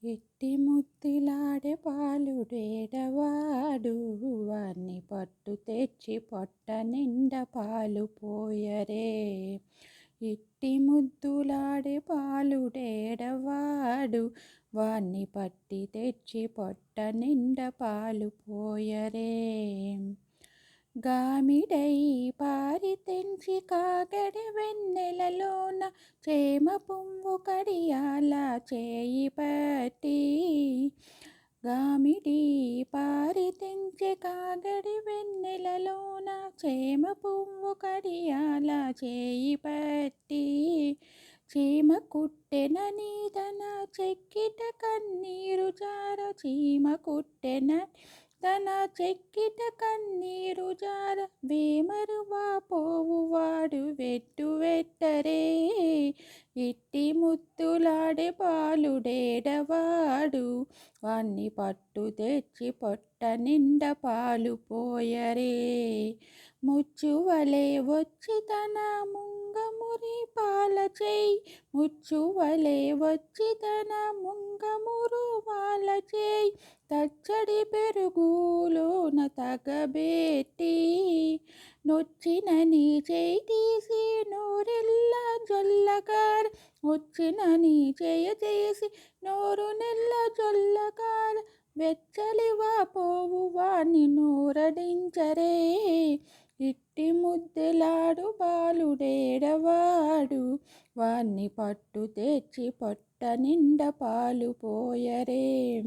ఎట్టి ముద్దులాడే పాలుడేడవాడు వాణ్ణి పట్టు తెచ్చి పొట్ట నిండా పాలు పోయరే. ఎట్టి ముద్దులాడే పాలుడేడవాడు వాణ్ణి పట్టి తెచ్చి పొట్ట నిండా పాలు పోయరే. గామిడై పారి తెంచి కాగడి వెన్నెలలోన చేమ పువ్వు కడియాల చేయి పట్టి. గామిడి పారి తెంచి కాగడి వెన్నెలలోన చేమ పువ్వు కడియాల చేయి పట్టి. చీమ కుట్టెనని తన చెక్కిట కన్నీరు జార చీమ కుట్టెన తన చెక్కిట కన్నీరు జార వేమరువా పోవువాడు వెట్టు వెట్టరే. ఇట్టి ముద్దులాడే పాలుడేడవాడు వాణ్ణి పట్టు తెచ్చి పొట్ట నిండా పాలు పోయరే. ముచ్చువలే వచ్చి తన ముంగమురి పాల చేయి ముచ్చువలే వచ్చి తన ముంగమురు పాల చేయి తచ్చడి పెరుగులోన తగబెట్టి. నొచ్చిన నీ చేయి తీసి నోరెల్ల జొల్లగార వచ్చిన నీ చేయ తీసి నోరు నెల్ల జొల్లగార వెచ్చలివా పోవు వాణ్ణి నూరడించరే. ఇట్టి ముద్దెలాడు పాలుడేడవాడు వాణ్ణి పట్టు తెచ్చి పొట్ట నిండా పాలు పోయరే.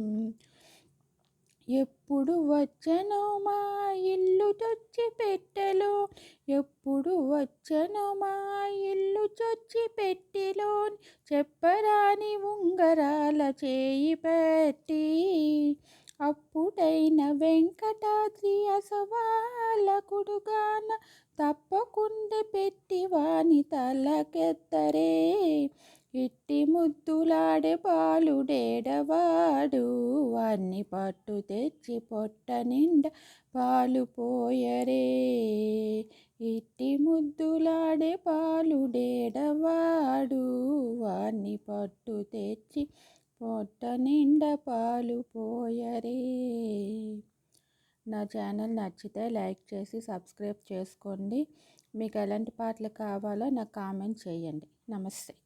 ఎప్పుడు వచ్చనో మా ఇల్లు చొచ్చి పెట్టెలో ఎప్పుడు వచ్చనో మా ఇల్లు చొచ్చి పెట్టెలో చెప్పరాని ఉంగరాల చేయి పెట్టి. అప్పుడైన వెంకటాద్రి అసవాలకుడుగాన తప్పకుండా పెట్టి వాని తలకెత్తరే. ఇట్టి ముద్దులాడే పాలుడేడవాడు వాణ్ణి పట్టు తెచ్చి పొట్ట నిండా పాలు పోయరే. ఇట్టి ముద్దులాడే పాలుడేడవాడు వాణ్ణి పట్టు తెచ్చి పొట్ట నిండా పాలు పోయరే. నా ఛానల్ నచ్చితే లైక్ చేసి సబ్స్క్రైబ్ చేసుకోండి. మీకు ఎలాంటి పాటలు కావాలో నాకు కామెంట్ చేయండి. నమస్తే.